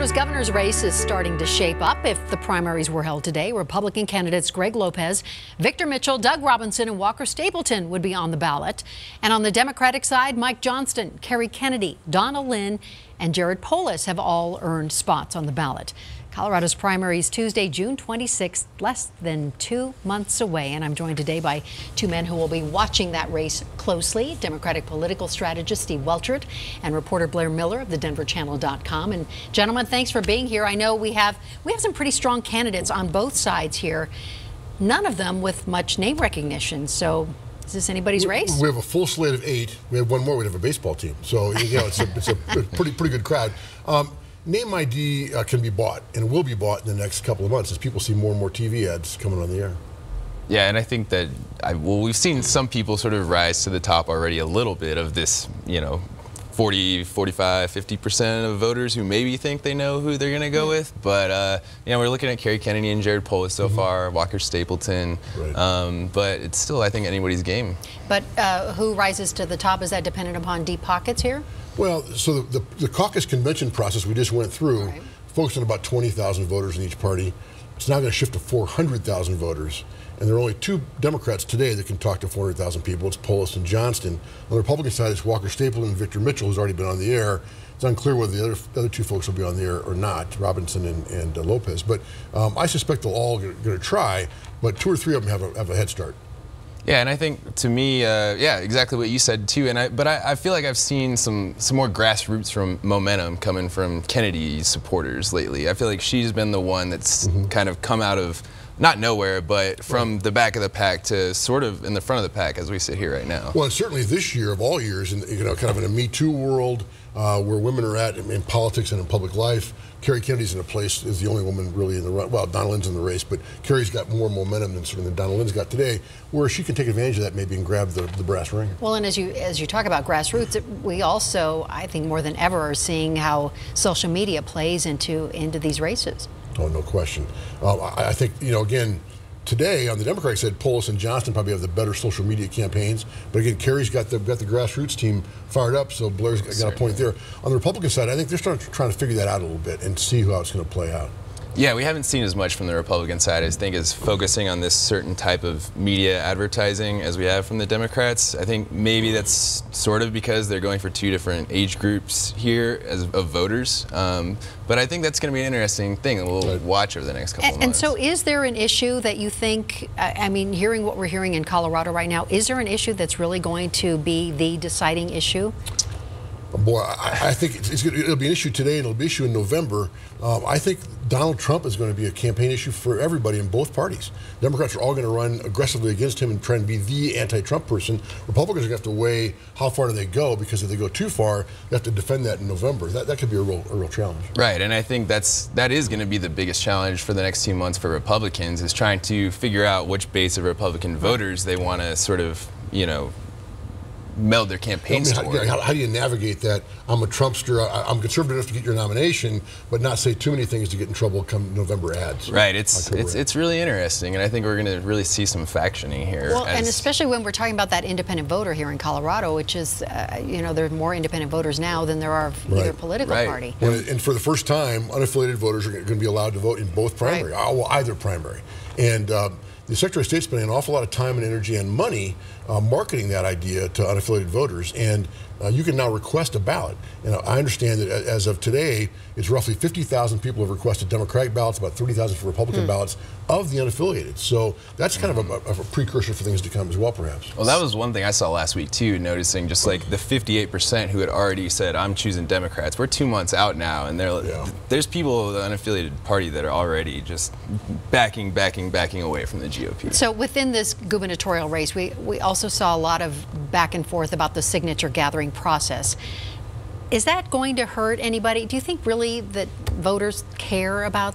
Colorado's governor's race is starting to shape up. If the primaries were held today, Republican candidates Greg Lopez, Victor Mitchell, Doug Robinson, and Walker Stapleton would be on the ballot. And on the Democratic side, Mike Johnston, Kerry Kennedy, Donna Lynn, and Jared Polis have all earned spots on the ballot. Colorado's primary is Tuesday, June 26th, less than 2 months away. And I'm joined today by two men who will be watching that race closely. Democratic political strategist Steve Welchert and reporter Blair Miller of thedenverchannel.com. And gentlemen, thanks for being here. I know we have some pretty strong candidates on both sides here, none of them with much name recognition. So is this anybody's race? We have a full slate of 8. We have one more. We'd have a baseball team. So, you know, it's a pretty good crowd. Name ID can be bought and will be bought in the next couple of months as people see more and more TV ads coming on the air. Yeah, and I think that, we've seen some people sort of rise to the top already a little bit of this, 40, 45, 50% of voters who maybe think they know who they're going to go with. But, we're looking at Kerry Kennedy and Jared Polis so far, Walker Stapleton. Right. But it's still, I think, anybody's game. But who rises to the top? Is that dependent upon deep pockets here? Well, so the caucus convention process we just went through focused on about 20,000 voters in each party. It's now going to shift to 400,000 voters. And there are only 2 Democrats today that can talk to 400,000 people. It's Polis and Johnston. On the Republican side, it's Walker Stapleton and Victor Mitchell, who's already been on the air. It's unclear whether the other 2 folks will be on the air or not, Robinson and Lopez. But I suspect they'll all going to try, but 2 or 3 of them have a head start. Yeah, and I think to me, yeah, exactly what you said too. But I feel like I've seen some more grassroots from momentum coming from Kennedy's supporters lately. I feel like she's been the one that's kind of come out of not nowhere, but from the back of the pack to sort of in the front of the pack as we sit here right now. Well, and certainly this year of all years, in kind of in a Me Too world where women are at in politics and in public life, Kerry Kennedy's in a place is the only woman really in the run. Well, Donna Lynn's in the race, but Kerry's got more momentum than Donna Lynn's got today, where she can take advantage of that maybe and grab the brass ring. Well, and as you talk about grassroots, we also, I think more than ever, are seeing how social media plays into these races. Oh, no question. I think, again, today on the Democratic side, Polis and Johnston probably have the better social media campaigns. But again, Kerry's got the grassroots team fired up, so Blair's got a point there. On the Republican side, I think they're trying to figure that out a little bit and see how it's going to play out. Yeah, we haven't seen as much from the Republican side, I think, as focusing on this certain type of media advertising as we have from the Democrats. I think maybe that's sort of because they're going for 2 different age groups here of voters. But I think that's going to be an interesting thing that we'll watch over the next couple of months. And so is there an issue that you think, I mean, hearing what we're hearing in Colorado right now, is there an issue that's really going to be the deciding issue? Boy, I think it'll be an issue today and it'll be an issue in November. I think Donald Trump is going to be a campaign issue for everybody in both parties. Democrats are all going to run aggressively against him and try and be the anti-Trump person. Republicans are going to have to weigh how far do they go, because if they go too far, they have to defend that in November. That could be a real challenge. Right, and I think that is going to be the biggest challenge for the next 2 months for Republicans, is trying to figure out which base of Republican voters they want to sort of, meld their campaigns toward. How do you navigate that? I'm a Trumpster, I'm conservative enough to get your nomination, but not say too many things to get in trouble come November ads. Right, it's really interesting, and I think we're going to really see some factioning here. Well, and especially when we're talking about that independent voter here in Colorado, which is, there are more independent voters now than there are of either political party. And for the first time, unaffiliated voters are going to be allowed to vote in both primary, well, either primary. And the Secretary of State's spending an awful lot of time and energy and money marketing that idea to unaffiliated voters, and you can now request a ballot. And I understand that as of today, it's roughly 50,000 people have requested Democratic ballots, about 30,000 for Republican ballots of the unaffiliated. So that's kind of a precursor for things to come as well, perhaps. Well, that was one thing I saw last week too, noticing just like the 58% who had already said, I'm choosing Democrats. We're 2 months out now, and there's people of the unaffiliated party that are already just backing away from the GOP. So within this gubernatorial race, we also saw a lot of back and forth about the signature gathering process. Is that going to hurt anybody? Do you think really that voters care about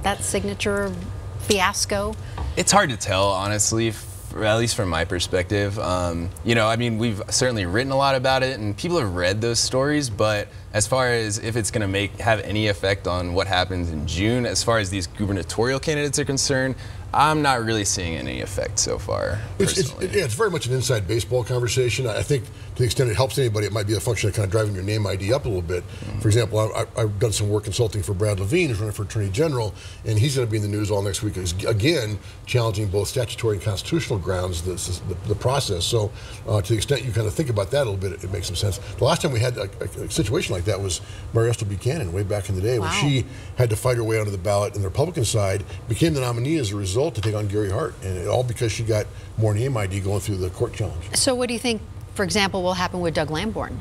that signature fiasco? It's hard to tell, honestly, at least from my perspective. I mean, we've certainly written a lot about it, and people have read those stories, but as far as if it's going to have any effect on what happens in June, as far as these gubernatorial candidates are concerned, I'm not really seeing any effect so far, personally. It's very much an inside baseball conversation. I think to the extent it helps anybody, it might be a function of kind of driving your name ID up a little bit. For example, I've done some work consulting for Brad Levine, who's running for Attorney General, and he's going to be in the news all next week, again, challenging both statutory and constitutional grounds the process. So to the extent you kind of think about that a little bit, it makes some sense. The last time we had a situation like that was Mary Estelle Buchanan way back in the day, when she had to fight her way onto the ballot on the Republican side, became the nominee as a result to take on Gary Hart, and all because she got more name ID going through the court challenge. So what do you think, for example, will happen with Doug Lamborn?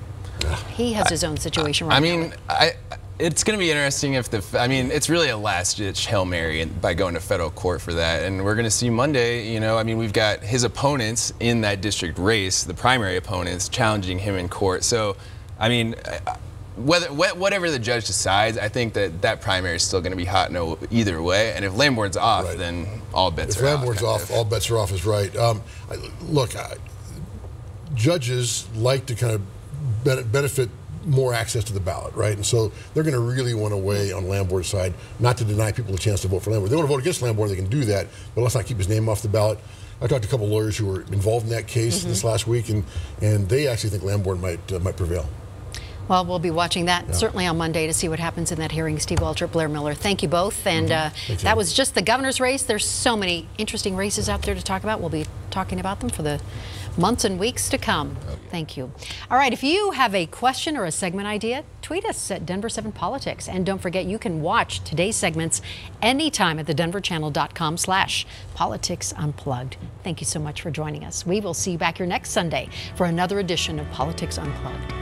He has his own situation right now. It's going to be interesting if it's really a last-ditch Hail Mary by going to federal court for that. And we're going to see Monday, we've got his opponents in that district race, the primary opponents, challenging him in court. So, whatever the judge decides, I think that primary is still going to be hot either way. And if Lamborn's off, then all bets are off. If Lamborn's off, all bets are off is right. Look, judges like to kind of benefit more access to the ballot, right? And so they're going to really want to weigh on Lamborn's side, not to deny people a chance to vote for Lamborn. If they want to vote against Lamborn, they can do that, but let's not keep his name off the ballot. I talked to a couple of lawyers who were involved in that case this last week, and they actually think Lamborn might prevail. Well, we'll be watching that certainly on Monday to see what happens in that hearing. Steve Walter, Blair Miller, thank you both. And that was just the governor's race. There's so many interesting races out there to talk about. We'll be talking about them for the months and weeks to come. Thank you. All right, if you have a question or a segment idea, tweet us at Denver 7 Politics. And don't forget, you can watch today's segments anytime at thedenverchannel.com/Politics Unplugged. Thank you so much for joining us. We will see you back here next Sunday for another edition of Politics Unplugged.